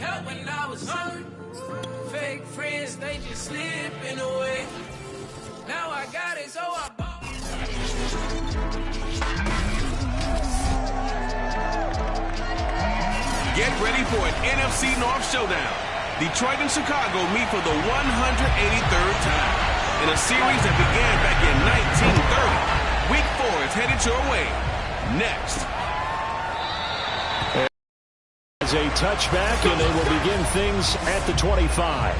help when I was hurt. Fake friends, they just slipping away. Now I got it, so I bought. Get ready for an NFC North showdown. Detroit and Chicago meet for the 183rd time in a series that began back in 1930. Week 4 is headed your way. Next. As a touchback, and they will begin things at the 25.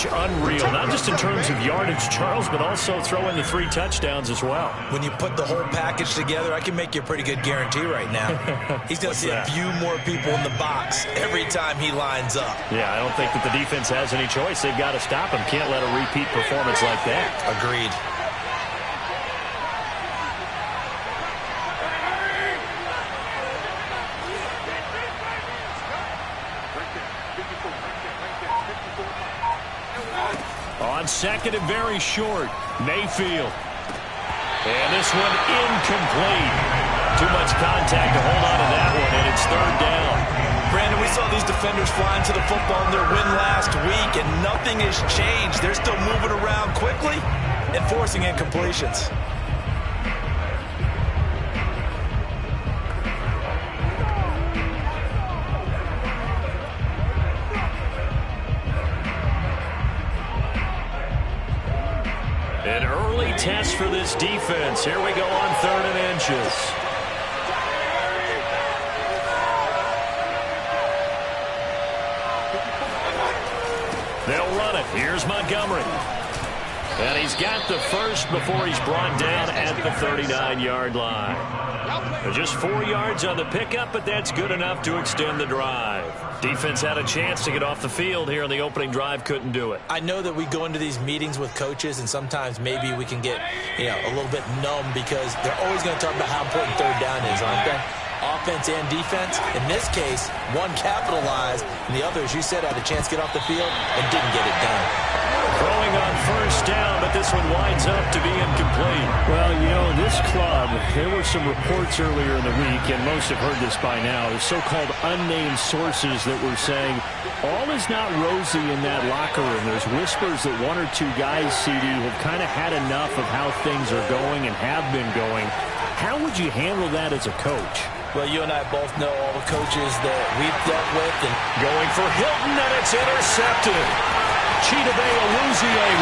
Unreal, not just in terms of yardage, Charles, but also throw in the 3 touchdowns as well. When you put the whole package together, I can make you a pretty good guarantee right now. He's going to see a few more people in the box every time he lines up. Yeah, I don't think that the defense has any choice. They've got to stop him. Can't let a repeat performance like that. Agreed. On second and very short, Mayfield. And this one incomplete. Too much contact to hold on to that one, and it's 3rd down. Brandon, we saw these defenders flying to the football in their win last week, and nothing has changed. They're still moving around quickly and forcing incompletions. An early test for this defense. Here we go on 3rd and inches. They'll run it. Here's Montgomery. And he's got the first before he's brought down at the 39-yard line. Just 4 yards on the pickup, but that's good enough to extend the drive. Defense had a chance to get off the field here on the opening drive, couldn't do it. I know that we go into these meetings with coaches, and sometimes maybe we can get, a little bit numb because they're always going to talk about how important 3rd down is, aren't they? Offense and defense. In this case, one capitalized, and the other, as you said, had a chance to get off the field and didn't get it done. Throwing on 1st down, but this one winds up to be incomplete. Well, this club, there were some reports earlier in the week, and most have heard this by now, the so-called unnamed sources that were saying all is not rosy in that locker room. There's whispers that 1 or 2 guys, CD, have kind of had enough of how things are going and have been going. How would you handle that as a coach? Well, you and I both know all the coaches that we've dealt with. And going for Hilton, and it's intercepted. Chidobe Awuzie.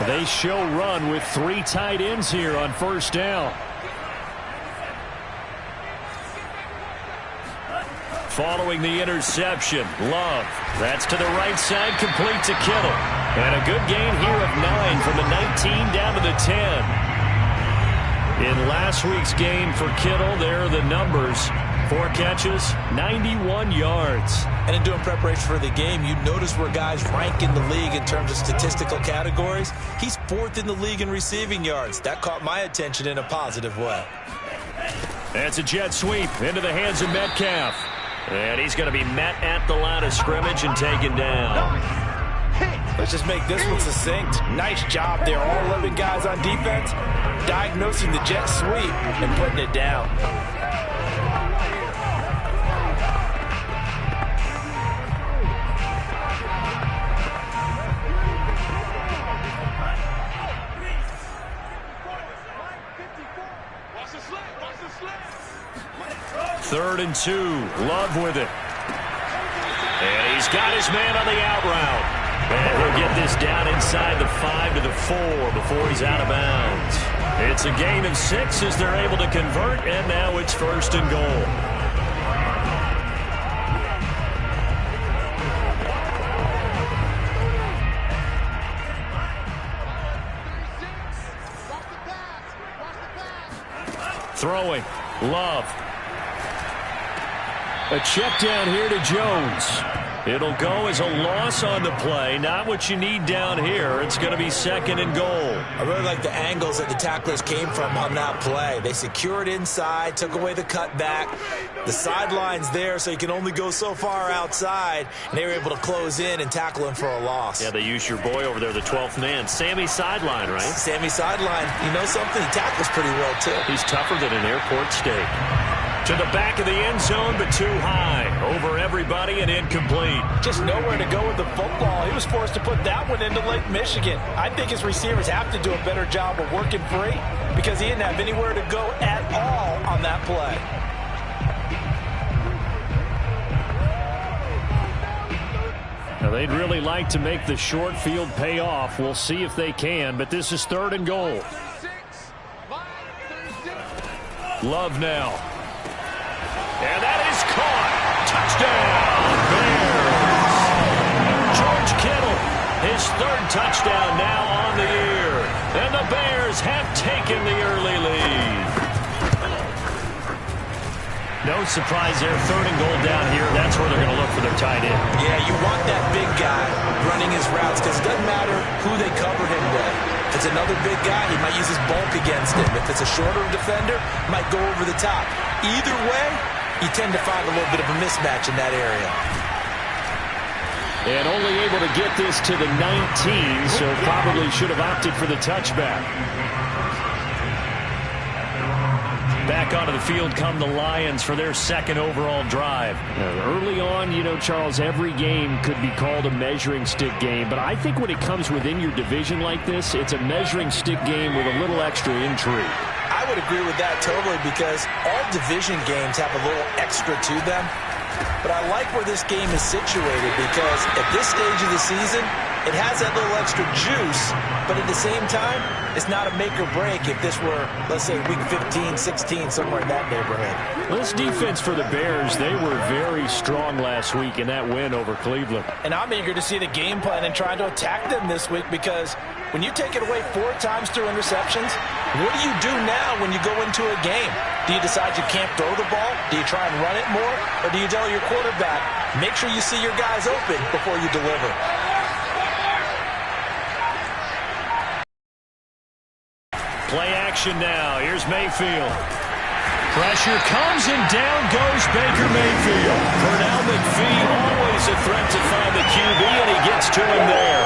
They show run with 3 tight ends here on 1st down. Following the interception, Love. That's to the right side, complete to Kittle. And a good gain here of 9 from the 19 down to the 10. In last week's game for Kittle, there are the numbers. 4 catches, 91 yards. And in doing preparation for the game, you notice where guys rank in the league in terms of statistical categories. He's 4th in the league in receiving yards. That caught my attention in a positive way. That's a jet sweep into the hands of Metcalf. And he's going to be met at the line of scrimmage and taken down. Let's just make this one succinct. Nice job there. All 11 guys on defense diagnosing the jet sweep and putting it down. Third and 2. Love with it. And he's got his man on the out route. And he'll get this down inside the 5 to the 4 before he's out of bounds. It's a gain of 6 as they're able to convert, and now it's 1st and goal. Throwing. Love. A check down here to Jones. It'll go as a loss on the play. Not what you need down here. It's going to be 2nd and goal. I really like the angles that the tacklers came from on that play. They secured inside, took away the cutback. The sideline's there, so you can only go so far outside. And they were able to close in and tackle him for a loss. Yeah, they used your boy over there, the 12th man. Sammy Sideline, right? Sammy Sideline. You know something? He tackles pretty well, too. He's tougher than an airport steak. To the back of the end zone, but too high. Over everybody and incomplete. Just nowhere to go with the football. He was forced to put that one into Lake Michigan. I think his receivers have to do a better job of working free because he didn't have anywhere to go at all on that play. Now, they'd really like to make the short field pay off. We'll see if they can, but this is 3rd and goal. Love now. And that is caught. Touchdown, Bears. George Kittle, his 3rd touchdown now on the year. And the Bears have taken the early lead. No surprise there. 3rd and goal down here. That's where they're going to look for their tight end. Yeah, you want that big guy running his routes because it doesn't matter who they cover him with. If it's another big guy, he might use his bulk against him. If it's a shorter defender, he might go over the top. Either way, you tend to find a little bit of a mismatch in that area. And only able to get this to the 19, so probably should have opted for the touchback. Back onto the field come the Lions for their 2nd overall drive. Early on, you know, Charles, every game could be called a measuring stick game, but I think when it comes within your division like this, it's a measuring stick game with a little extra intrigue. I would agree with that totally because all division games have a little extra to them. But I like where this game is situated because at this stage of the season, it has that little extra juice, but at the same time, it's not a make or break if this were, let's say, week 15, 16, somewhere in that neighborhood. Well, this defense for the Bears, they were very strong last week in that win over Cleveland. And I'm eager to see the game plan and trying to attack them this week because when you take it away 4 times through interceptions, what do you do now when you go into a game? Do you decide you can't throw the ball? Do you try and run it more? Or do you tell your quarterback, make sure you see your guys open before you deliver? Play action now. Here's Mayfield. Pressure comes and down goes Baker Mayfield. Pernell McPhee always a threat to find the QB, and he gets to him there.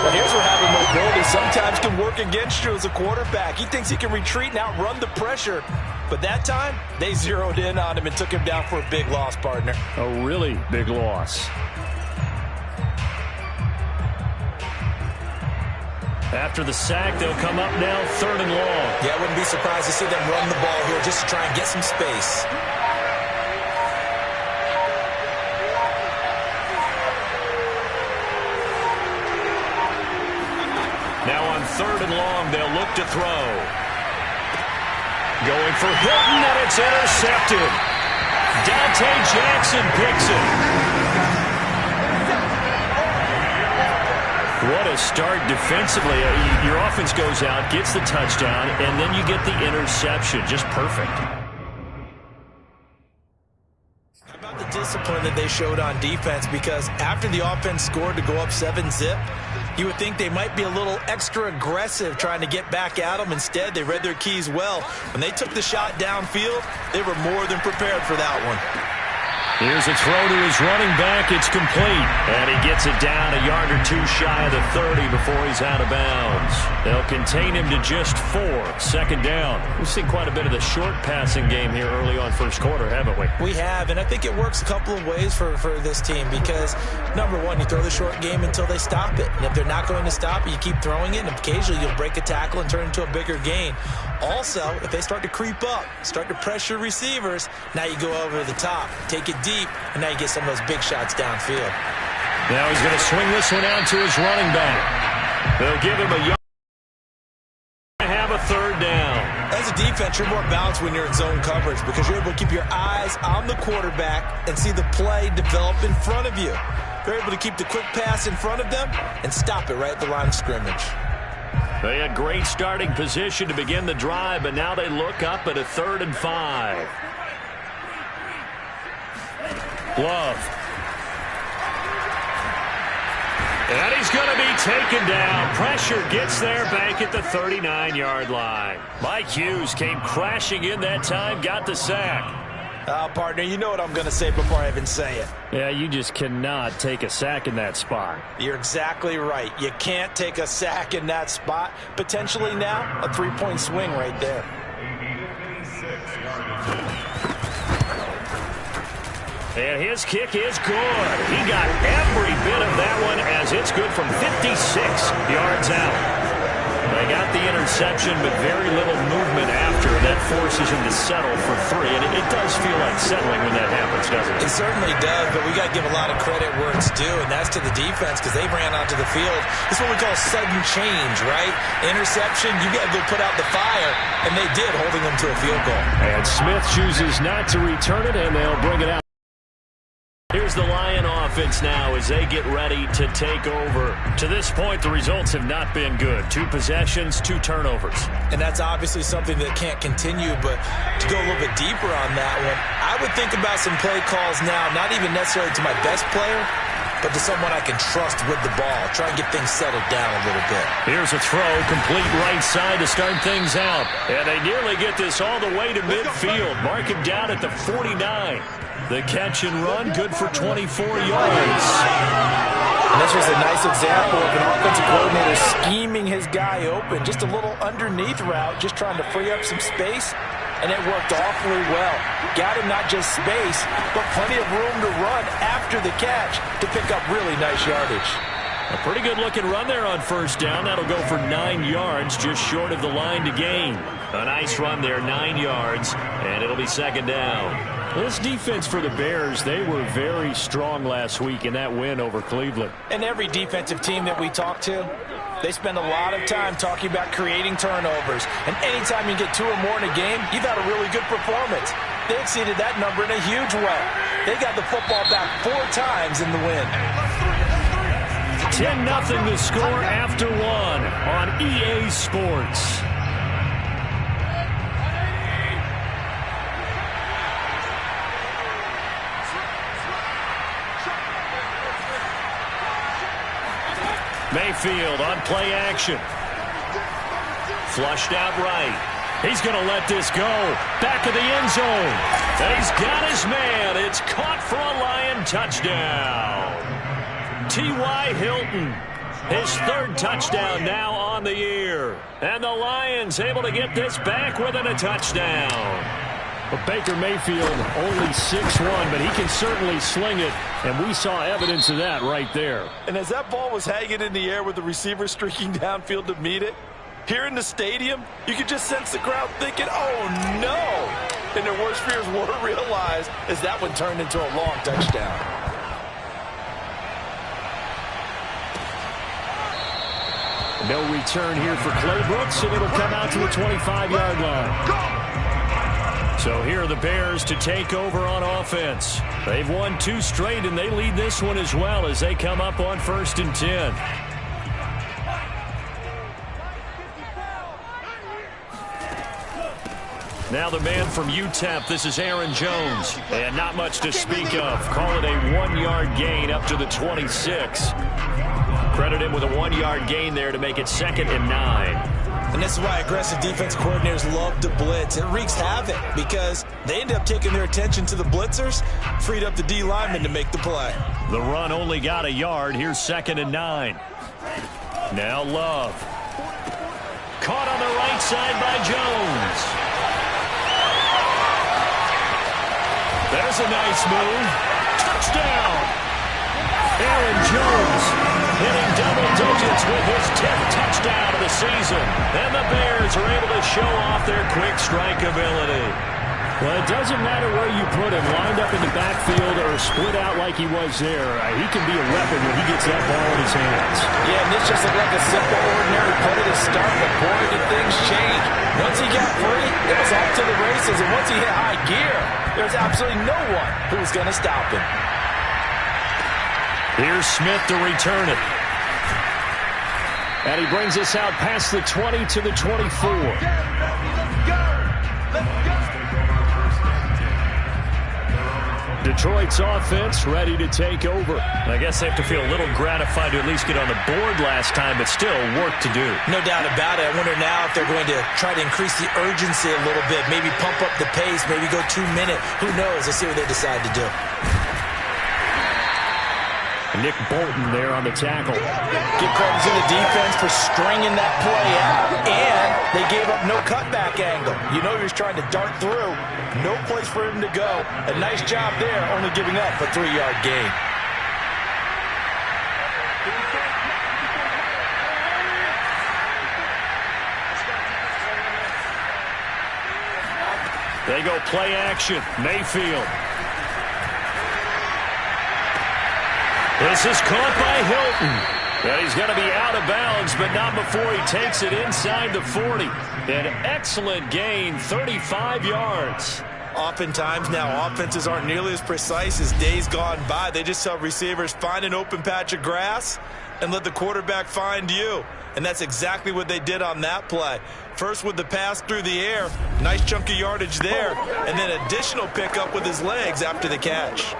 Well, here's where having mobility sometimes can work against you as a quarterback. He thinks he can retreat and outrun the pressure. But that time, they zeroed in on him and took him down for a big loss, partner. A really big loss. After the sack, they'll come up now 3rd and long. Yeah, I wouldn't be surprised to see them run the ball here just to try and get some space. Now on 3rd and long, they'll look to throw. Going for Hilton, and it's intercepted. Dante Jackson picks it. What a start defensively. Your offense goes out, gets the touchdown, and then you get the interception. Just perfect. How about the discipline that they showed on defense? Because after the offense scored to go up 7-zip, you would think they might be a little extra aggressive trying to get back at them. Instead, they read their keys well. When they took the shot downfield, they were more than prepared for that one. Here's a throw to his running back. It's complete. And he gets it down a yard or two shy of the 30 before he's out of bounds. They'll contain him to just 4. 2nd down. We've seen quite a bit of the short passing game here early on first quarter, haven't we? We have, and I think it works a couple of ways for this team because, number one, you throw the short game until they stop it. And if they're not going to stop it, you keep throwing it, and occasionally you'll break a tackle and turn it into a bigger gain. Also, if they start to creep up, start to pressure receivers, now you go over the top, take it deep, and now you get some of those big shots downfield. Now he's going to swing this one out to his running back. They'll give him a yard. Have a 3rd down. As a defense, you're more balanced when you're in zone coverage because you're able to keep your eyes on the quarterback and see the play develop in front of you. They're able to keep the quick pass in front of them and stop it right at the line of scrimmage. They had great starting position to begin the drive, but now they look up at a 3rd and 5. Love. And he's going to be taken down. Pressure gets there back at the 39-yard line. Mike Hughes came crashing in that time, got the sack. Partner, you know what I'm going to say before I even say it. Yeah, you just cannot take a sack in that spot. You're exactly right. You can't take a sack in that spot. Potentially now, a 3-point swing right there. And his kick is good. He got every bit of that one as it's good from 56 yards out. They got the interception, but very little movement after. That forces him to settle for 3, and it does feel like settling when that happens, doesn't it? It certainly does, but we got to give a lot of credit where it's due, and that's to the defense because they ran onto the field. This is what we call sudden change, right? Interception, you got to go put out the fire, and they did, holding them to a field goal. And Smith chooses not to return it, and they'll bring it out. Here's the Lion offense now as they get ready to take over. To this point, the results have not been good. 2 possessions, 2 turnovers. And that's obviously something that can't continue, but to go a little bit deeper on that one, I would think about some play calls now, not even necessarily to my best player, but to someone I can trust with the ball. Try and get things settled down a little bit. Here's a throw, complete right side to start things out. And they nearly get this all the way to midfield. Mark him down at the 49. The catch and run, good for 24 yards. And this was a nice example of an offensive coordinator scheming his guy open. Just a little underneath route, just trying to free up some space, and it worked awfully well. Got him not just space, but plenty of room to run after the catch to pick up really nice yardage. A pretty good-looking run there on first down. That'll go for 9 yards, just short of the line to gain. A nice run there, 9 yards, and it'll be 2nd down. This defense for the Bears, they were very strong last week in that win over Cleveland. And every defensive team that we talk to, they spend a lot of time talking about creating turnovers. And anytime you get 2 or more in a game, you've had a really good performance. They exceeded that number in a huge way. They got the football back 4 times in the win. 10-0 the score after 1 on EA Sports. Mayfield on play action. Flushed out right. He's going to let this go. Back of the end zone. He's got his man. It's caught for a Lion touchdown. T.Y. Hilton, his 3rd touchdown now on the year. And the Lions able to get this back within a touchdown. But Baker Mayfield only 6'1", but he can certainly sling it, and we saw evidence of that right there. And as that ball was hanging in the air with the receiver streaking downfield to meet it, here in the stadium, you could just sense the crowd thinking, oh no! And their worst fears were realized as that one turned into a long touchdown. No return here for Clay Brooks, and it'll come out to the 25-yard line. So here are the Bears to take over on offense. They've won 2 straight, and they lead this one as well as they come up on 1st and 10. Now the man from UTEP, this is Aaron Jones. And not much to speak of. Call it a 1-yard gain up to the 26. Credit him with a 1-yard gain there to make it 2nd and 9. And this is why aggressive defense coordinators love to blitz. It wreaks havoc because they end up taking their attention to the blitzers, freed up the D lineman to make the play. The run only got a yard. Here's 2nd and 9. Now Love. Caught on the right side by Jones. There's a nice move. Touchdown. Aaron Jones hitting double digits with his 10th touchdown of the season. And the Bears are able to show off their quick strike ability. Well, it doesn't matter where you put him, lined up in the backfield or split out like he was there. He can be a weapon when he gets that ball in his hands. Yeah, and this just looked like a simple, ordinary play to start, but boy, did things change. Once he got free, it was off to the races, and once he hit high gear, there's absolutely no one who was going to stop him. Here's Smith to return it. And he brings us out past the 20 to the 24. Detroit's offense ready to take over. I guess they have to feel a little gratified to at least get on the board last time, but still work to do. No doubt about it. I wonder now if they're going to try to increase the urgency a little bit, maybe pump up the pace, maybe go 2 minute. Who knows? Let's see what they decide to do. Nick Bolton there on the tackle. Give credit to the defense for stringing that play out, and they gave up no cutback angle. You know he was trying to dart through. No place for him to go. A nice job there, only giving up a 3-yard gain. They go play action. Mayfield. This is caught by Hilton. And he's going to be out of bounds, but not before he takes it inside the 40. An excellent gain, 35 yards. Oftentimes now, offenses aren't nearly as precise as days gone by. They just tell receivers, find an open patch of grass and let the quarterback find you. And that's exactly what they did on that play. First with the pass through the air, nice chunk of yardage there, and then additional pickup with his legs after the catch.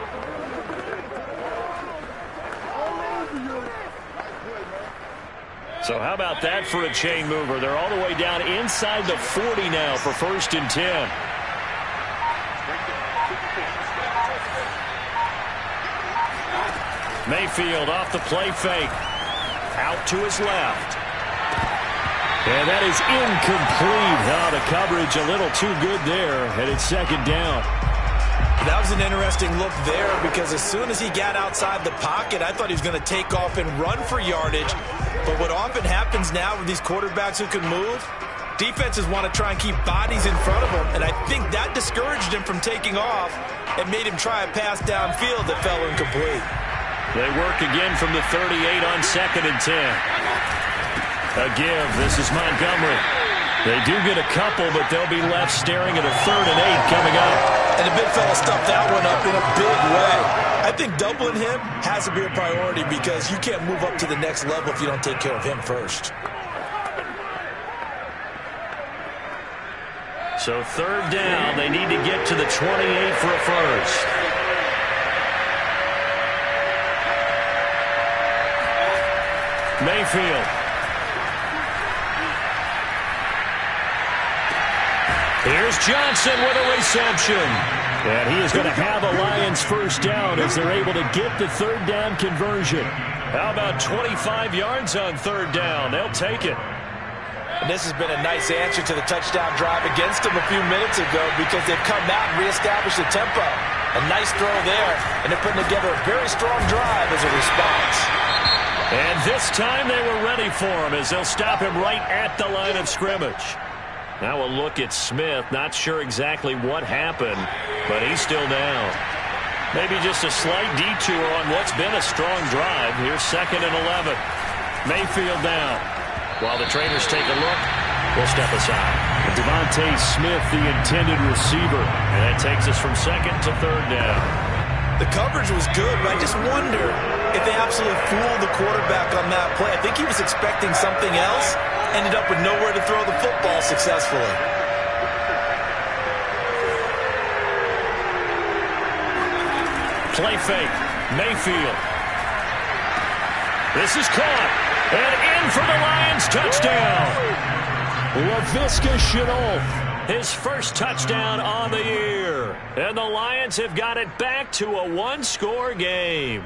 So how about that for a chain mover? They're all the way down inside the 40 now for 1st and 10. Mayfield off the play fake. Out to his left. And that is incomplete. Oh, the coverage a little too good there. And it's 2nd down. That was an interesting look there because as soon as he got outside the pocket, I thought he was going to take off and run for yardage. But what often happens now with these quarterbacks who can move, defenses want to try and keep bodies in front of them, and I think that discouraged him from taking off and made him try a pass downfield that fell incomplete. They work again from the 38 on 2nd and 10. A give. This is Montgomery. They do get a couple, but they'll be left staring at a 3rd and 8 coming up. And the big fella stuffed that one up in a big way. I think doubling him has to be a priority because you can't move up to the next level if you don't take care of him first. So 3rd down, they need to get to the 28 for a first. Mayfield. Here's Johnson with a reception. And he is going to have a Lions 1st down as they're able to get the 3rd down conversion. How about 25 yards on 3rd down? They'll take it. And this has been a nice answer to the touchdown drive against them a few minutes ago because they've come out and reestablished the tempo. A nice throw there, and they're putting together a very strong drive as a response. And this time they were ready for him as they'll stop him right at the line of scrimmage. Now a look at Smith. Not sure exactly what happened, but he's still down. Maybe just a slight detour on what's been a strong drive. Here's 2nd and 11. Mayfield down. While the trainers take a look, we'll step aside. Devontae Smith, the intended receiver. And that takes us from 2nd to 3rd down. The coverage was good, but I just wonder if they absolutely fooled the quarterback on that play. I think he was expecting something else. Ended up with nowhere to throw the football successfully. Play fake. Mayfield. This is caught. And in for the Lions touchdown. Laviska Shenault, his 1st touchdown on the year. And the Lions have got it back to a 1-score game.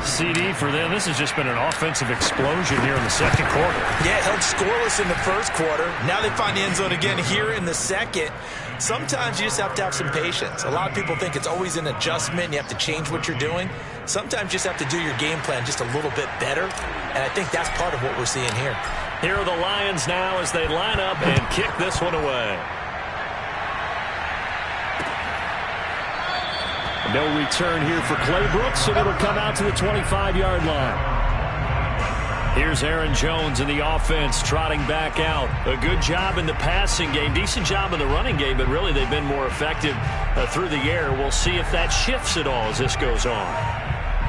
CD for them. This has just been an offensive explosion here in the 2nd quarter. Yeah, held scoreless in the 1st quarter. Now they find the end zone again here in the 2nd. Sometimes you just have to have some patience. A lot of people think it's always an adjustment and you have to change what you're doing. Sometimes you just have to do your game plan just a little bit better, and I think that's part of what we're seeing here. Here are the Lions now as they line up and kick this one away. No return here for Clay Brooks, and it'll come out to the 25-yard line. Here's Aaron Jones in the offense trotting back out. A good job in the passing game, decent job in the running game, but really they've been more effective through the air. We'll see if that shifts at all as this goes on.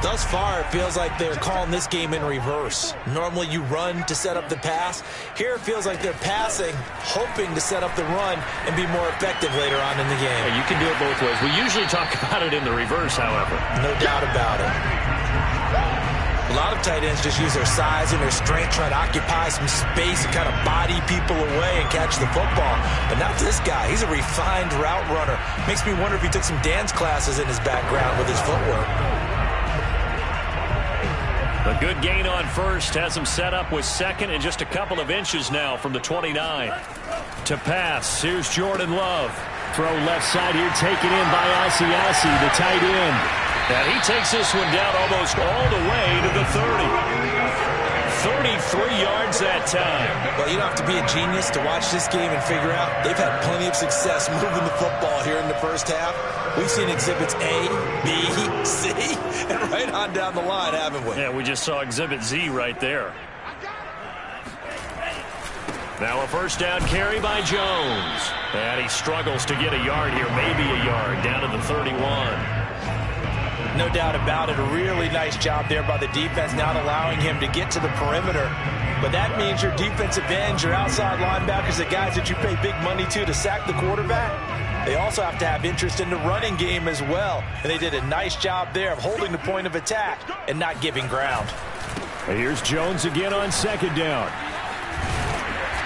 Thus far, it feels like they're calling this game in reverse. Normally you run to set up the pass. Here it feels like they're passing, hoping to set up the run and be more effective later on in the game. Yeah, you can do it both ways. We usually talk about it in the reverse, however. No doubt about it. A lot of tight ends just use their size and their strength, trying to occupy some space and kind of body people away and catch the football. But not this guy. He's a refined route runner. Makes me wonder if he took some dance classes in his background with his footwork. A good gain on first has him set up with second and just a couple of inches now from the 29. To pass, here's Jordan Love. Throw left side here, taken in by Asiasi, the tight end. And he takes this one down almost all the way to the 30. 33 yards that time. Well, you don't have to be a genius to watch this game and figure out they've had plenty of success moving the football here in the first half. We've seen exhibits A, B, C, and right on down the line, haven't we? Yeah, we just saw exhibit Z right there. Now a first down carry by Jones. And he struggles to get a yard here, maybe a yard, down to the 31. No doubt about it. A really nice job there by the defense, not allowing him to get to the perimeter. But that means your defensive ends, your outside linebackers, the guys that you pay big money to sack the quarterback, they also have to have interest in the running game as well. And they did a nice job there of holding the point of attack and not giving ground. Here's Jones again on second down.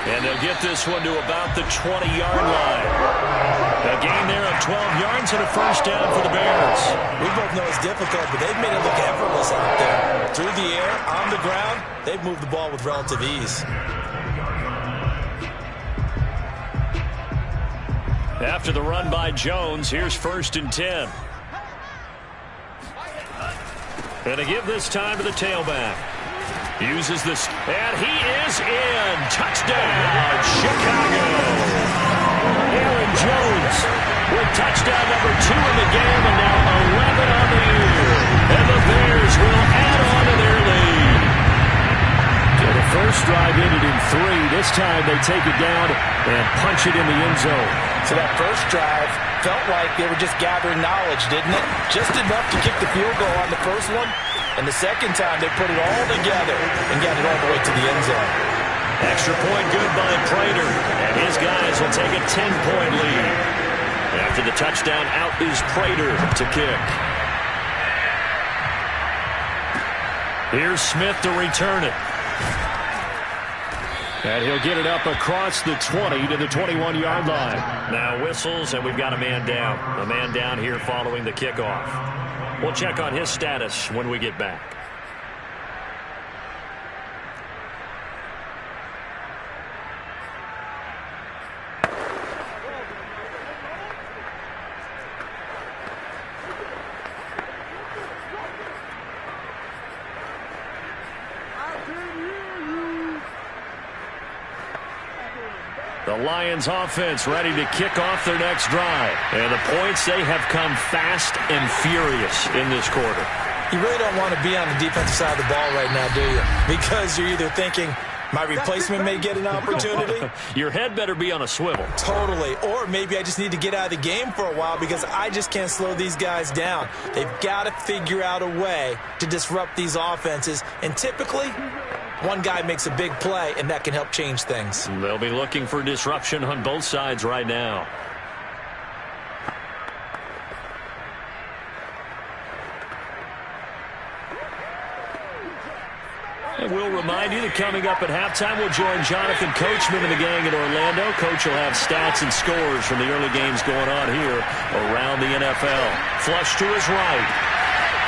And they'll get this one to about the 20-yard line. A gain there of 12 yards and a first down for the Bears. We both know it's difficult, but they've made it look effortless out there. Through the air, on the ground, they've moved the ball with relative ease. After the run by Jones, here's first and 10. And to give this time to the tailback. Uses this, and he is in. Touchdown, Chicago. Aaron Jones with touchdown number 2 in the game, and now 11 on the year. And the Bears will add on to their lead. So the first drive ended in 3. This time they take it down and punch it in the end zone. So that first drive felt like they were just gathering knowledge, didn't it? Just enough to kick the field goal on the first one. And the second time, they put it all together and got it all the way to the end zone. Extra point good by Prater. And his guys will take a 10-point lead. After the touchdown, out is Prater to kick. Here's Smith to return it. And he'll get it up across the 20 to the 21-yard line. Now whistles, and we've got a man down. A man down here following the kickoff. We'll check on his status when we get back. The Lions offense ready to kick off their next drive. And the points, they have come fast and furious in this quarter. You really don't want to be on the defensive side of the ball right now, do you? Because you're either thinking, my replacement may get an opportunity. Your head better be on a swivel. Totally. Or maybe I just need to get out of the game for a while because I just can't slow these guys down. They've got to figure out a way to disrupt these offenses. And typically, one guy makes a big play, and that can help change things. They'll be looking for disruption on both sides right now. And we'll remind you that coming up at halftime, we'll join Jonathan Coachman and the gang in Orlando. Coach will have stats and scores from the early games going on here around the NFL. Flush to his right.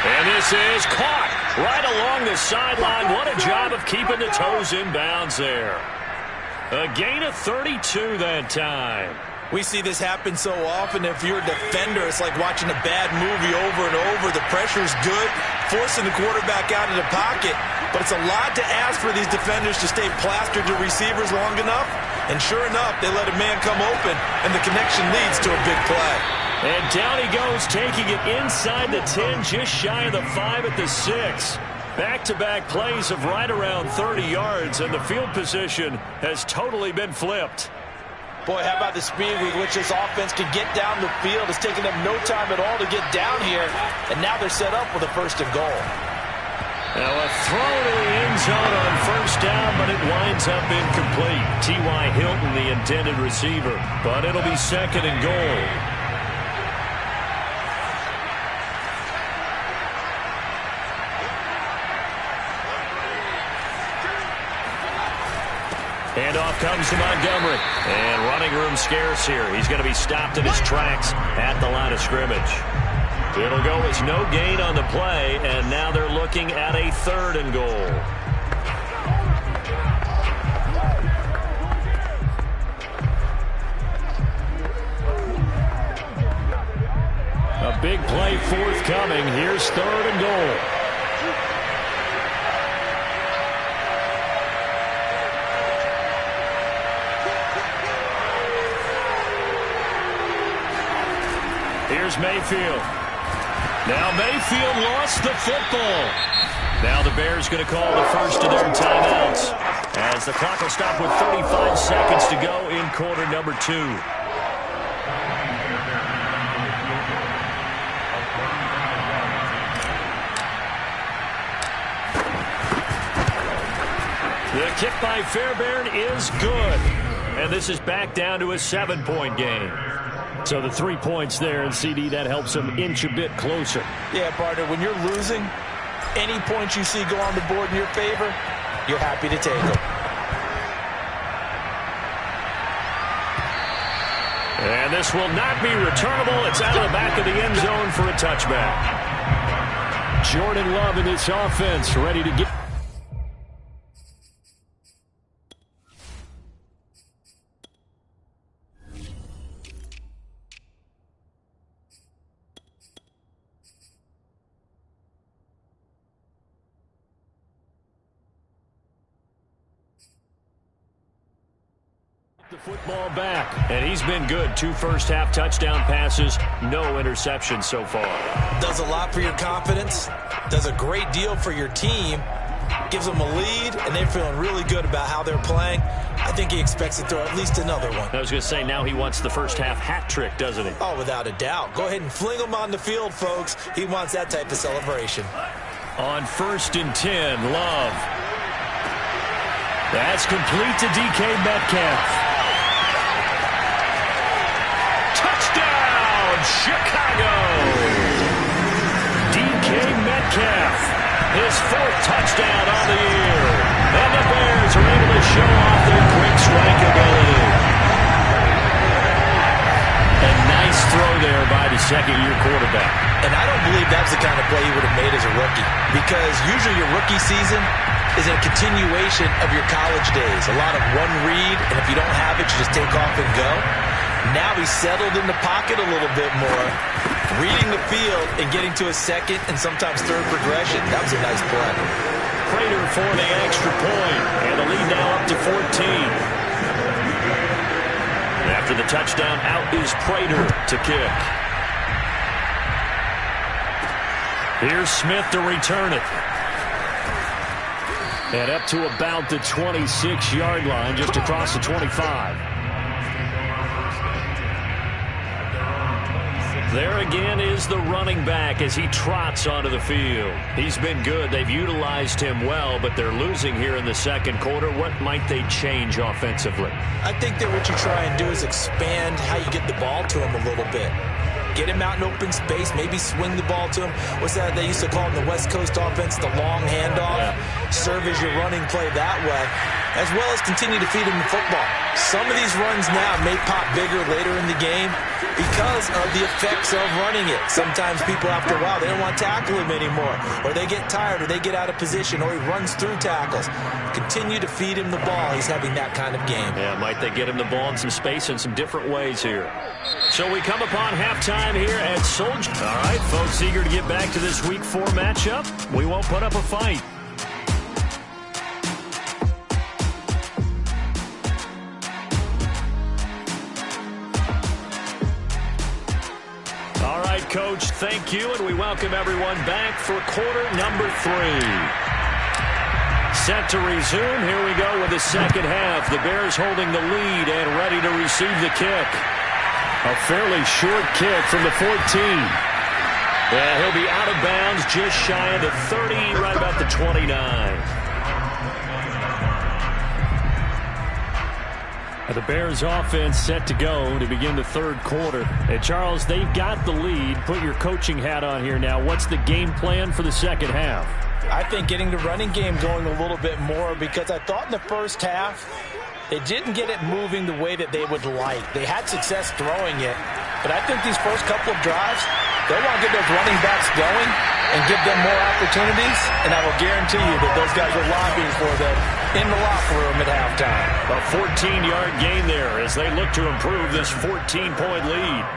And this is caught right along the sideline. What a job of keeping the toes in bounds there. A gain of 32 that time. We see this happen so often. If you're a defender, it's like watching a bad movie over and over. The pressure's good, forcing the quarterback out of the pocket. But it's a lot to ask for these defenders to stay plastered to receivers long enough. And sure enough, they let a man come open, and the connection leads to a big play. And down he goes, taking it inside the 10, just shy of the 5 at the 6. Back-to-back plays of right around 30 yards, and the field position has totally been flipped. Boy, how about the speed with which this offense can get down the field? It's taking them no time at all to get down here, and now they're set up with a 1st and goal. Now a throw to the end zone on 1st down, but it winds up incomplete. T.Y. Hilton, the intended receiver, but it'll be 2nd and goal. Handoff comes to Montgomery. And running room scarce here. He's going to be stopped in his tracks at the line of scrimmage. It'll go as no gain on the play, and now they're looking at a 3rd and goal. A big play forthcoming. Here's 3rd and goal. Here's Mayfield. Now Mayfield lost the football. Now the Bears going to call the first of their timeouts as the clock will stop with 35 seconds to go in quarter number 2. The kick by Fairbairn is good. And this is back down to a 7-point game. So the 3 points there, and CD, that helps them inch a bit closer. Yeah, partner, when you're losing, any points you see go on the board in your favor, you're happy to take them. And this will not be returnable. It's out of the back of the end zone for a touchback. Jordan Love in this offense, ready to get... the football back, and he's been good. 2 first-half touchdown passes, no interceptions so far. Does a lot for your confidence, does a great deal for your team, gives them a lead, and they're feeling really good about how they're playing. I think he expects to throw at least another one. I was going to say, now he wants the first-half hat trick, doesn't he? Oh, without a doubt. Go ahead and fling him on the field, folks. He wants that type of celebration. On 1st and 10, Love. That's complete to DK Metcalf. Touchdown, Chicago! DK Metcalf, his 4th touchdown on the year. And the Bears are able to show off their quick strike ability. A nice throw there by the 2nd-year quarterback. And I don't believe that's the kind of play he would have made as a rookie, because usually your rookie season is a continuation of your college days. A lot of one read, and if you don't have it, you just take off and go. Now he's settled in the pocket a little bit more, reading the field and getting to a 2nd and sometimes 3rd progression. That was a nice play. Prater for the extra point, and the lead now up to 14. After the touchdown, out is Prater to kick. Here's Smith to return it. And up to about the 26-yard line, just across the 25. There again is the running back as he trots onto the field. He's been good. They've utilized him well, but they're losing here in the 2nd quarter. What might they change offensively? I think that what you try and do is expand how you get the ball to him a little bit. Get him out in open space, maybe swing the ball to him. What's that they used to call in the West Coast offense, the long handoff? Yeah. Serve as your running play that way, as well as continue to feed him the football. Some of these runs now may pop bigger later in the game because of the effects of running it. Sometimes people, after a while, they don't want to tackle him anymore, or they get tired, or they get out of position, or he runs through tackles. Continue to feed him the ball. He's having that kind of game. Yeah, might they get him the ball in some space in some different ways here. So we come upon halftime here at Soldier. All right, folks, eager to get back to this Week 4 matchup. We won't put up a fight. All right, Coach, thank you, and we welcome everyone back for quarter number 3. Set to resume. Here we go with the second half. The Bears holding the lead and ready to receive the kick. A fairly short kick from the 14. Yeah, he'll be out of bounds just shy of the 30, right about the 29. The Bears offense set to go to begin the third quarter. And Charles, they've got the lead. Put your coaching hat on here now. What's the game plan for the second half? I think getting the running game going a little bit more, because I thought in the first half they didn't get it moving the way that they would like. They had success throwing it, but I think these first couple of drives, they'll want to get those running backs going and give them more opportunities, and I will guarantee you that those guys are lobbying for them in the locker room at halftime. A 14-yard gain there as they look to improve this 14-point lead.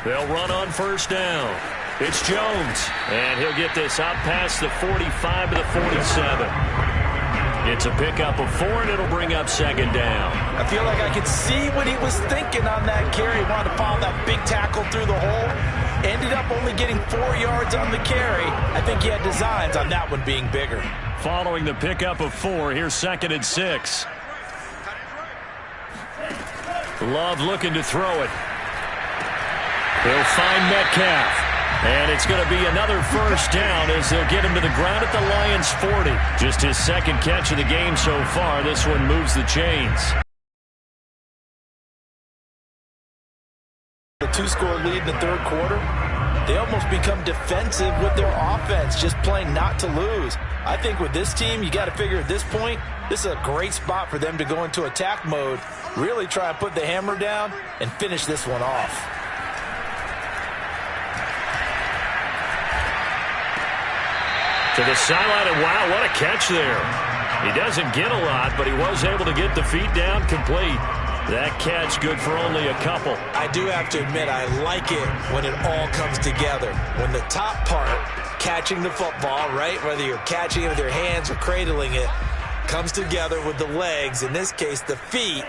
They'll run on first down. It's Jones, and he'll get this out past the 45 to the 47. It's a pickup of 4, and it'll bring up second down. I feel like I could see what he was thinking on that carry. He wanted to follow that big tackle through the hole. Ended up only getting 4 yards on the carry. I think he had designs on that one being bigger. Following the pickup of 4, here's second and 6. Love looking to throw it. He'll find Metcalf. And it's going to be another first down as they'll get him to the ground at the Lions' 40. Just his second catch of the game so far. This one moves the chains. The 2-score lead in the third quarter, they almost become defensive with their offense, just playing not to lose. I think with this team, you got to figure at this point, this is a great spot for them to go into attack mode, really try and put the hammer down and finish this one off. To the sideline, and wow, what a catch there. He doesn't get a lot, but he was able to get the feet down complete. That catch good for only a couple. I do have to admit, I like it when it all comes together. When the top part, catching the football, right, whether you're catching it with your hands or cradling it, comes together with the legs, in this case the feet,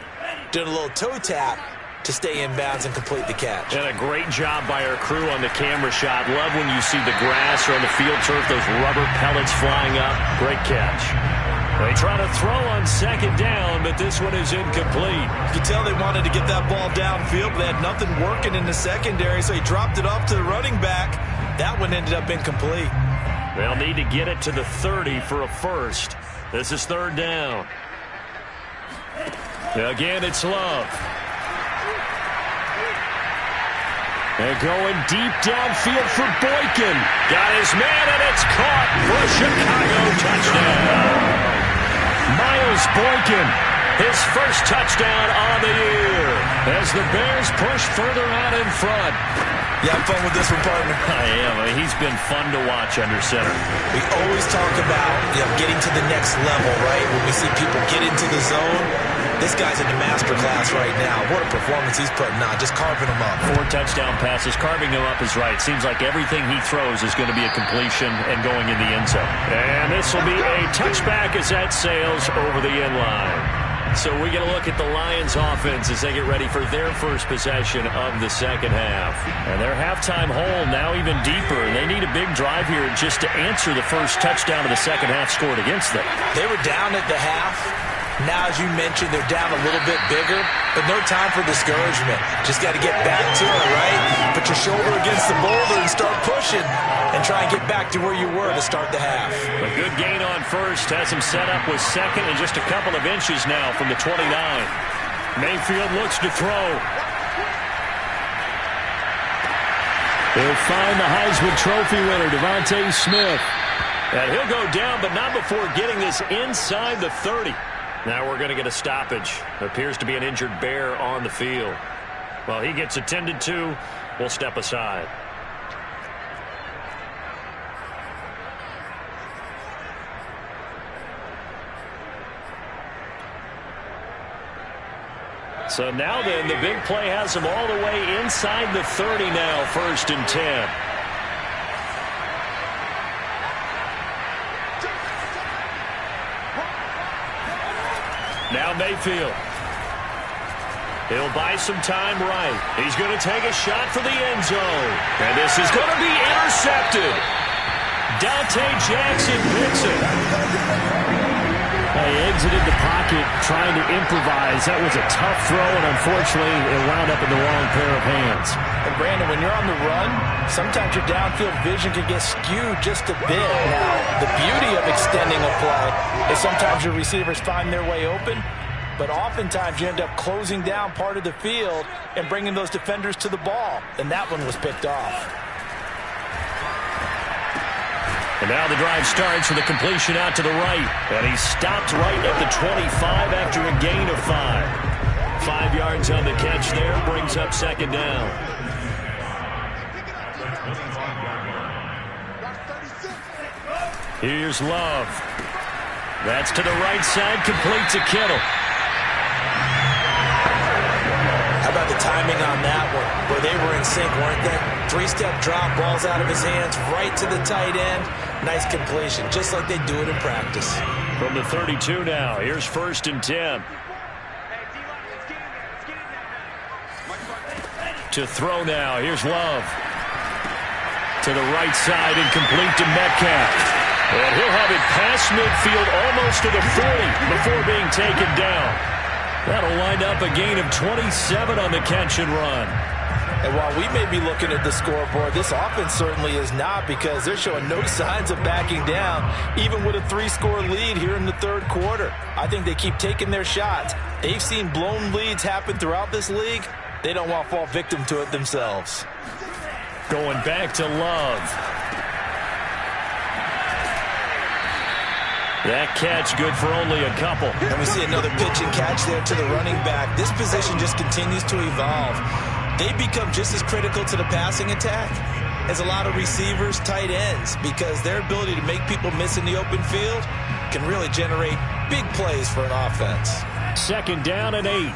doing a little toe tap to stay in bounds and complete the catch. And a great job by our crew on the camera shot. Love when you see the grass or on the field turf, those rubber pellets flying up. Great catch. They try to throw on second down, but this one is incomplete. You can tell they wanted to get that ball downfield, but they had nothing working in the secondary, so he dropped it off to the running back. That one ended up incomplete. They'll need to get it to the 30 for a first. This is third down. Again, it's Love. They're going deep downfield for Boykin. Got his man, and it's caught for a Chicago touchdown. Miles Boykin, his first touchdown on the year as the Bears push further out in front. You have fun with this one, partner? I am. I mean, he's been fun to watch under center. We always talk about getting to the next level, right? When we see people get into the zone, this guy's in the master class right now. What a performance he's putting on, just carving them up. 4 touchdown passes. Carving them up is right. Seems like everything he throws is going to be a completion and going in the end zone. And this will be a touchback as that sails over the end line. So we get a look at the Lions offense as they get ready for their first possession of the second half. And their halftime hole now even deeper. And they need a big drive here just to answer the first touchdown of the second half scored against them. They were down at the half. Now, as you mentioned, they're down a little bit bigger, but no time for discouragement. Just got to get back to it, right? Put your shoulder against the boulder and start pushing and try and get back to where you were to start the half. A good gain on first has him set up with second and just a couple of inches now from the 29. Mayfield looks to throw. He'll find the Heisman Trophy winner, Devontae Smith. And he'll go down, but not before getting this inside the 30. Now we're going to get a stoppage. Appears to be an injured Bear on the field. Well, he gets attended to. We'll step aside. So now then, the big play has him all the way inside the 30 now, 1st and 10. Now Mayfield. He'll buy some time right. He's going to take a shot for the end zone. And this is going to be intercepted. Dante Jackson picks it. They exited the pocket trying to improvise. That was a tough throw, and unfortunately, it wound up in the wrong pair of hands. And Brandon, when you're on the run, sometimes your downfield vision can get skewed just a bit. Now, the beauty of extending a play is sometimes your receivers find their way open, but oftentimes you end up closing down part of the field and bringing those defenders to the ball. And that one was picked off. And now the drive starts with a completion out to the right. And he stopped right at the 25 after a gain of 5. 5 yards on the catch there, brings up second down. Here's Love. That's to the right side, complete to Kittle. How about the timing on that one, where they were in sync, weren't they? 3-step drop, balls out of his hands, right to the tight end. Nice completion, just like they do it in practice. From the 32 now, here's 1st and 10. To throw now, here's Love. To the right side and complete to Metcalf. And he'll have it past midfield almost to the 40 before being taken down. That'll wind up a gain of 27 on the catch and run. And while we may be looking at the scoreboard, this offense certainly is not, because they're showing no signs of backing down, even with a 3-score lead here in the third quarter. I think they keep taking their shots. They've seen blown leads happen throughout this league. They don't want to fall victim to it themselves. Going back to Love. That catch good for only a couple. And we see another pitch and catch there to the running back. This position just continues to evolve. They become just as critical to the passing attack as a lot of receivers, tight ends, because their ability to make people miss in the open field can really generate big plays for an offense. 2nd down and 8.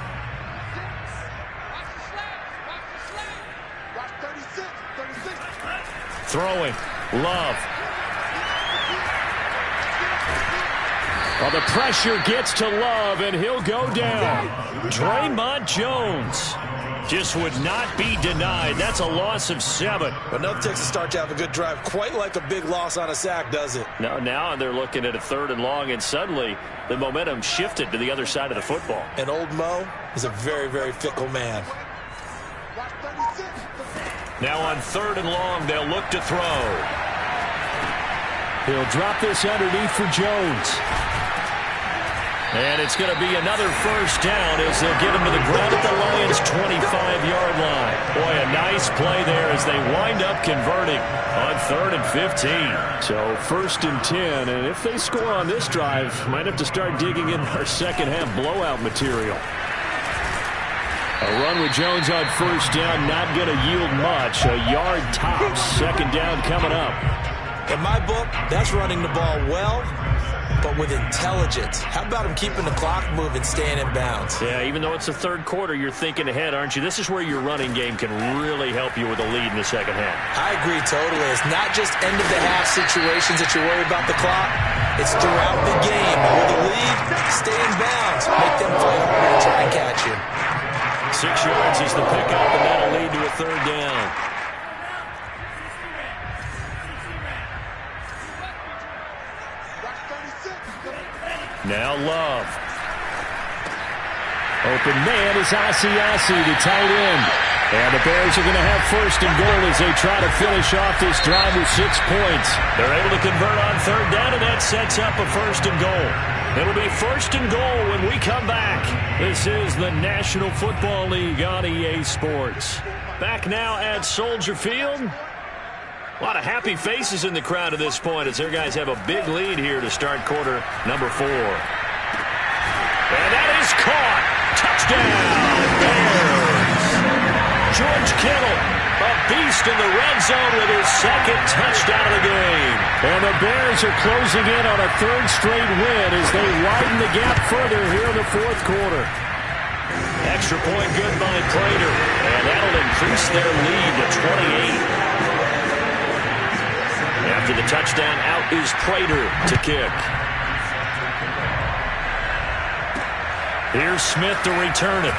Throwing. Love. Well, the pressure gets to Love, and he'll go down. Draymond Jones just would not be denied. That's a loss of 7. But no Texas start to have a good drive, quite like a big loss on a sack, does it? No, now they're looking at a 3rd and long, and suddenly the momentum shifted to the other side of the football. And old Mo is a very, very fickle man. Now on 3rd and long, they'll look to throw. He'll drop this underneath for Jones. And it's going to be another 1st down as they'll get him to the ground at the Lions' 25-yard line. Boy, a nice play there as they wind up converting on 3rd and 15. So 1st and 10, and if they score on this drive, might have to start digging in our second-half blowout material. A run with Jones on 1st down, not going to yield much. A yard tops. 2nd down coming up. In my book, that's running the ball well, but with intelligence. How about him keeping the clock moving, staying in bounds? Yeah, even though it's the 3rd quarter, you're thinking ahead, aren't you? This is where your running game can really help you with a lead in the second half. I agree totally. It's not just end-of-the-half situations that you worry about the clock. It's throughout the game. With a lead, stay in bounds. Make them fight harder and try and catch you. 6 yards is the pickup, and that'll lead to a 3rd down. Now Love. Open man is Asiasi, the tight end. And the Bears are going to have 1st and goal as they try to finish off this drive with 6 points. They're able to convert on 3rd down, and that sets up a 1st and goal. It'll be 1st and goal when we come back. This is the National Football League on EA Sports. Back now at Soldier Field. A lot of happy faces in the crowd at this point as their guys have a big lead here to start quarter number 4. And that is caught. Touchdown, Bears. George Kittle, a beast in the red zone with his 2nd touchdown of the game. And the Bears are closing in on a 3rd straight win as they widen the gap further here in the 4th quarter. Extra point good by Prater, and that'll increase their lead to 28. After the touchdown, out is Prater to kick. Here's Smith to return it.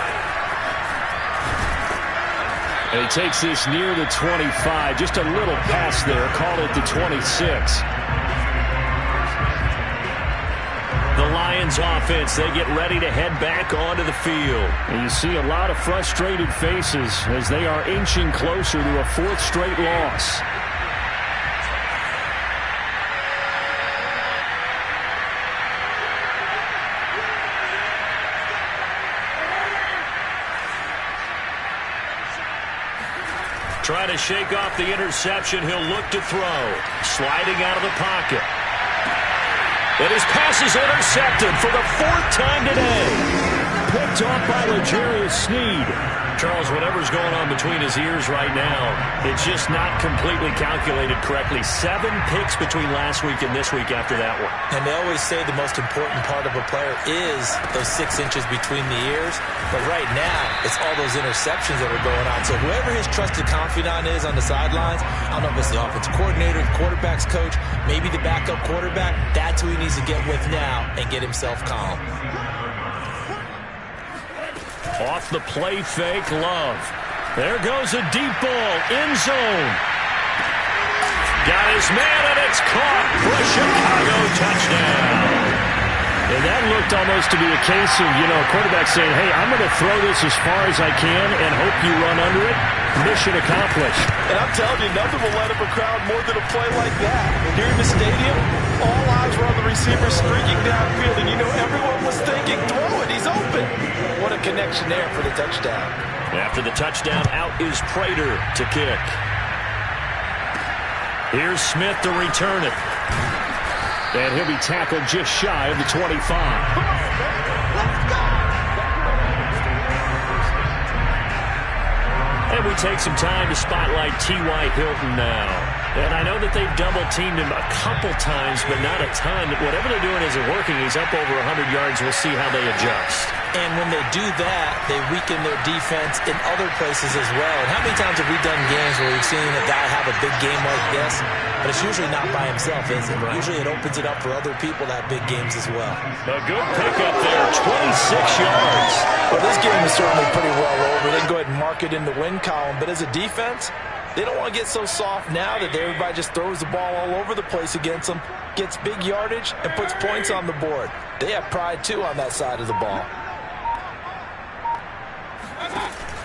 And he takes this near the 25. Just a little pass there. Call it the 26. The Lions offense, they get ready to head back onto the field. And you see a lot of frustrated faces as they are inching closer to a fourth straight loss. Trying to shake off the interception. He'll look to throw. Sliding out of the pocket. And his pass is intercepted for the fourth time today. Picked off by L'Jarius Sneed. Charles, whatever's going on between his ears right now, it's just not completely calculated correctly. 7 picks between last week and this week after that one. And they always say the most important part of a player is those 6 inches between the ears. But right now, it's all those interceptions that are going on. So whoever his trusted confidant is on the sidelines, I don't know if it's the offensive coordinator, the quarterback's coach, maybe the backup quarterback, that's who he needs to get with now and get himself calm. Off the play fake, Love. There goes a deep ball, end zone. Got his man, and it's caught for a Chicago touchdown. And that looked almost to be a case of, a quarterback saying, hey, I'm going to throw this as far as I can and hope you run under it. Mission accomplished. And I'm telling you, nothing will light up a crowd more than a play like that. Here in the stadium, all eyes were on the receiver streaking downfield, and everyone was thinking, throw it, he's open. What a connection there for the touchdown. After the touchdown, out is Prater to kick. Here's Smith to return it. And he'll be tackled just shy of the 25. And we take some time to spotlight T.Y. Hilton now. And I know that they've double-teamed him a couple times, but not a ton. Whatever they're doing isn't working. He's up over 100 yards. We'll see how they adjust. And when they do that, they weaken their defense in other places as well. And how many times have we done games where we've seen a guy have a big game like this, but it's usually not by himself, is it? Right. Usually it opens it up for other people to have big games as well. A good pickup there, 26 yards. Well, this game is certainly pretty well over. They can go ahead and mark it in the win column, but as a defense, they don't want to get so soft now that everybody just throws the ball all over the place against them, gets big yardage, and puts points on the board. They have pride, too, on that side of the ball.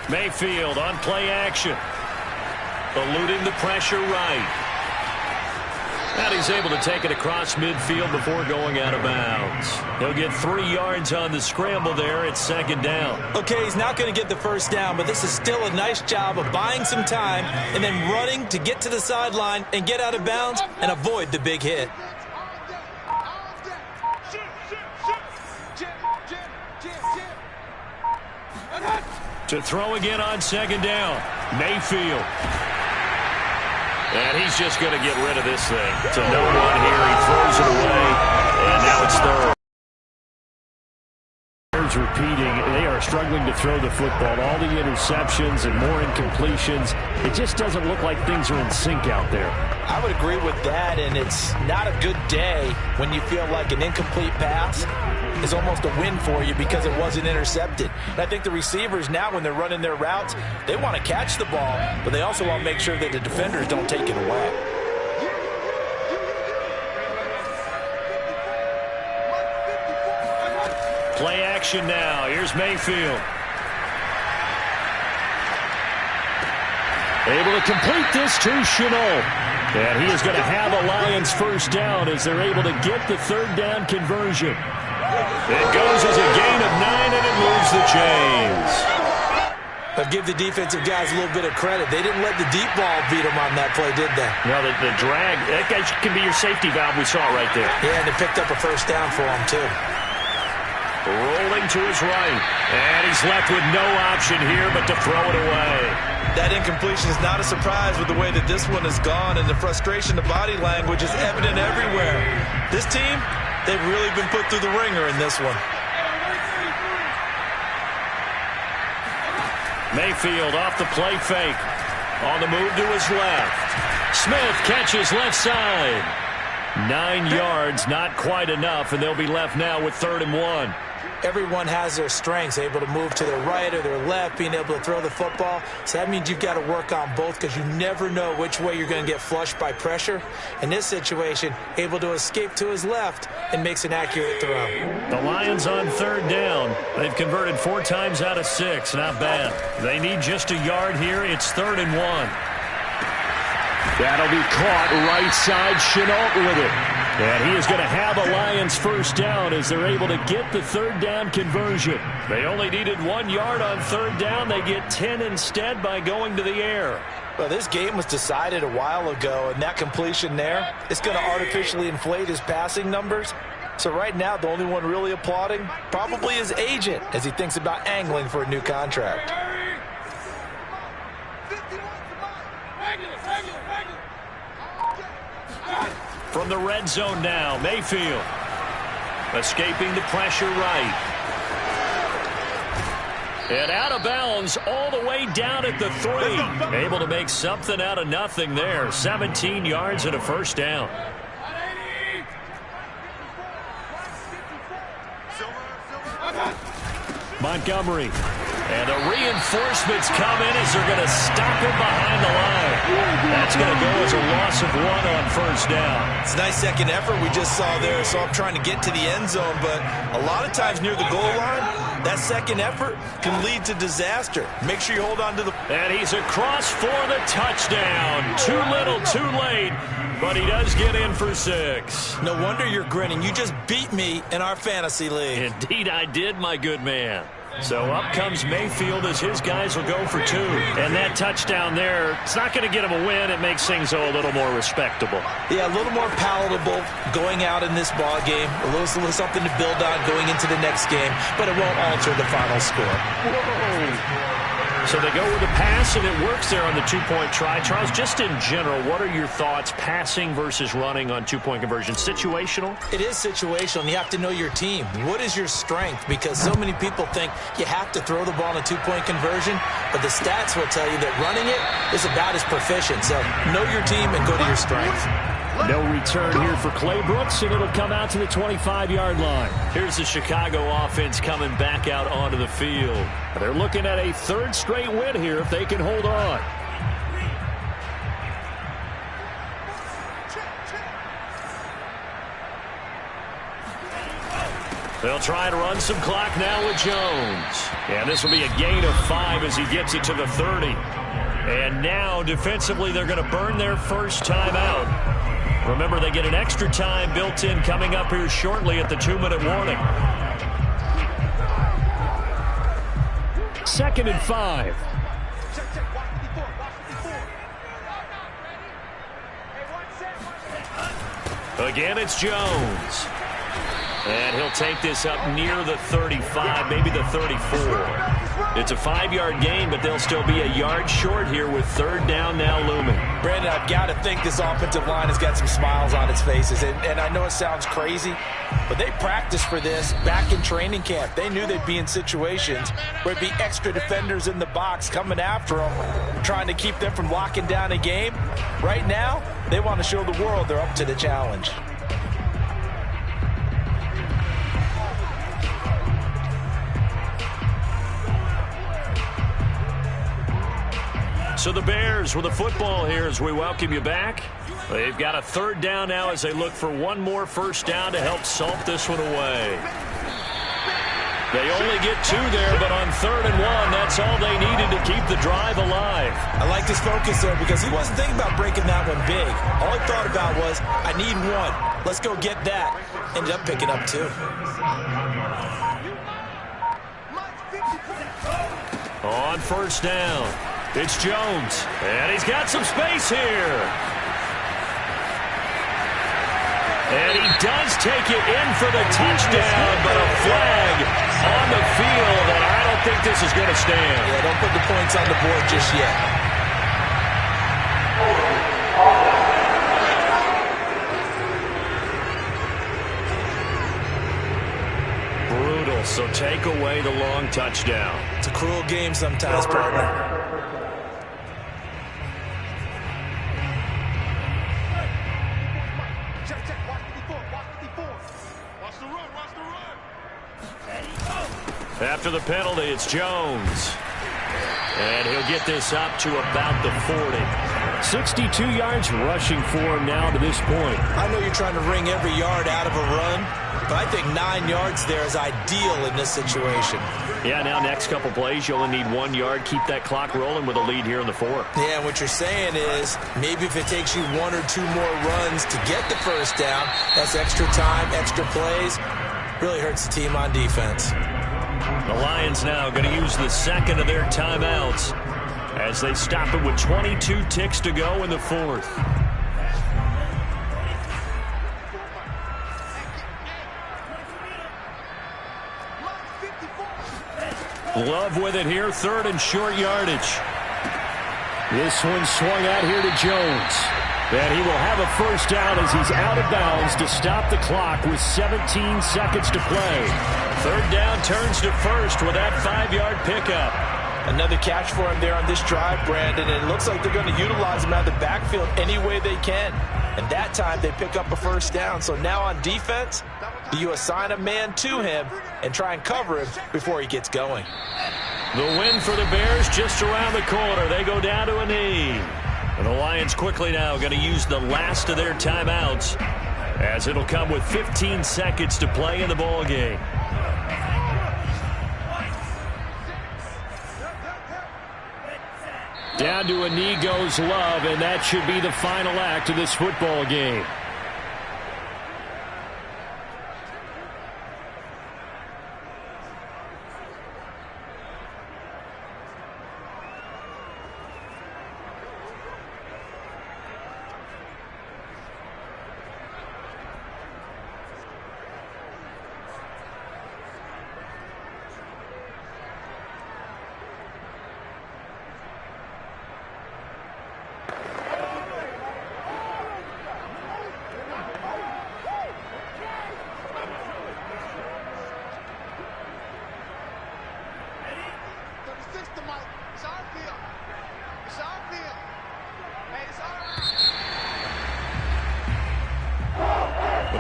Mayfield on play action. Eluding the pressure right. And he's able to take it across midfield before going out of bounds. He'll get 3 yards on the scramble there. It's second down. Okay, he's not going to get the first down, but this is still a nice job of buying some time and then running to get to the sideline and get out of bounds and avoid the big hit. To throw again on second down. Mayfield. And he's just going to get rid of this thing. To no one here. He throws it away. And now it's third. Repeating, they are struggling to throw the football. All the interceptions and more incompletions. It just doesn't look like things are in sync out there. I would agree with that, and it's not a good day when you feel like an incomplete pass is almost a win for you because it wasn't intercepted. And I think the receivers now, when they're running their routes, they want to catch the ball, but they also want to make sure that the defenders don't take it away. Play action now. Here's Mayfield. Able to complete this to Chenault. And he is going to have a Lions first down as they're able to get the third down conversion. It goes as a gain of 9, and it moves the chains. But give the defensive guys a little bit of credit. They didn't let the deep ball beat them on that play, did they? No, the drag, that guy can be your safety valve. We saw it right there. Yeah, and they picked up a first down for him, too. Rolling to his right. And he's left with no option here but to throw it away. That incompletion is not a surprise with the way that this one has gone, and the frustration, the body language is evident everywhere. This team, they've really been put through the ringer in this one. Mayfield off the play fake. On the move to his left. Smith catches left side. 9 yards, not quite enough, and they'll be left now with 3rd and 1. everyone has their strengths, able to move to their right or their left, being able to throw the football. So that means you've got to work on both because you never know which way you're going to get flushed by pressure. In this situation, able to escape to his left and makes an accurate throw. The Lions on 3rd down. They've converted 4 times out of 6. Not bad. They need just a yard here. It's 3rd and 1. That'll be caught right side. Chenault with it. And he is going to have a Lions first down as they're able to get the 3rd down conversion. They only needed 1 yard on 3rd down. They get 10 instead by going to the air. Well, this game was decided a while ago, and that completion there is going to artificially inflate his passing numbers. So right now, the only one really applauding probably his agent as he thinks about angling for a new contract. From the red zone now, Mayfield. Escaping the pressure right. And out of bounds all the way down at the 3. Able to make something out of nothing there. 17 yards and a first down. Montgomery. And the reinforcements come in as they're going to stop him behind the line. That's going to go as a loss of 1 on first down. It's a nice second effort we just saw there. So I'm trying to get to the end zone, but a lot of times near the goal line, that second effort can lead to disaster. Make sure you hold on to the... And he's across for the touchdown. Too little, too late. But he does get in for 6. No wonder you're grinning. You just beat me in our fantasy league. Indeed I did, my good man. So up comes Mayfield as his guys will go for 2. And that touchdown there, it's not going to get him a win. It makes things a little more respectable. Yeah, a little more palatable going out in this ball game. A little something to build on going into the next game, but it won't alter the final score. Whoa. So they go with a pass, and it works there on the 2-point try. Charles, just in general, what are your thoughts passing versus running on 2-point conversion? Situational? It is situational, and you have to know your team. What is your strength? Because so many people think you have to throw the ball in a 2-point conversion, but the stats will tell you that running it is about as proficient. So know your team and go to your strength. No return here for Clay Brooks, and it'll come out to the 25-yard line. Here's the Chicago offense coming back out onto the field. They're looking at a 3rd straight win here if they can hold on. They'll try to run some clock now with Jones. And this will be a gain of 5 as he gets it to the 30. And now, defensively, they're going to burn their first timeout. Remember, they get an extra time built in coming up here shortly at the 2-minute warning. 2nd and 5. Again, it's Jones. And he'll take this up near the 35, maybe the 34. It's a 5-yard gain, but they'll still be a yard short here with 3rd down now looming. Brandon, I've got to think this offensive line has got some smiles on its faces. And I know it sounds crazy, but they practiced for this back in training camp. They knew they'd be in situations where it'd be extra defenders in the box coming after them, trying to keep them from locking down a game. Right now, they want to show the world they're up to the challenge. So the Bears with a football here as we welcome you back. They've got a 3rd down now as they look for 1 more first down to help salt this one away. They only get 2 there, but on 3rd and 1, that's all they needed to keep the drive alive. I like his focus there because he wasn't thinking about breaking that one big. All he thought about was, I need 1. Let's go get that. Ended up picking up 2. On first down, it's Jones, and he's got some space here. And he does take it in for the touchdown, but a flag on the field, and I don't think this is going to stand. Yeah, don't put the points on the board just yet. Brutal, so take away the long touchdown. It's a cruel game sometimes, partner. After the penalty, it's Jones. And he'll get this up to about the 40. 62 yards rushing for him now to this point. I know you're trying to wring every yard out of a run, but I think 9 yards there is ideal in this situation. Yeah, now next couple plays, you only need 1 yard. Keep that clock rolling with a lead here in the fourth. Yeah, and what you're saying is maybe if it takes you 1 or 2 more runs to get the first down, that's extra time, extra plays. Really hurts the team on defense. The Lions now going to use the second of their timeouts as they stop it with 22 ticks to go in the fourth. Love with it here, third and short yardage. This one swung out here to Jones. And he will have a first down as he's out of bounds to stop the clock with 17 seconds to play. Third down turns to first with that 5-yard pickup. Another catch for him there on this drive, Brandon, and it looks like they're going to utilize him out of the backfield any way they can. And that time they pick up a first down. So now on defense, do you assign a man to him and try and cover him before he gets going? The win for the Bears just around the corner. They go down to a knee. And the Lions quickly now going to use the last of their timeouts as it'll come with 15 seconds to play in the ball game. Down to a knee goes Love, and that should be the final act of this football game.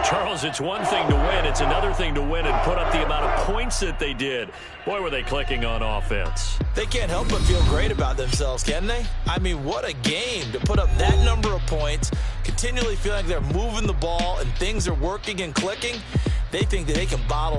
Charles, it's one thing to win. It's another thing to win and put up the amount of points that they did. Boy, were they clicking on offense. They can't help but feel great about themselves, can they? I mean, what a game to put up that number of points, continually feeling like they're moving the ball and things are working and clicking. They think that they can bottle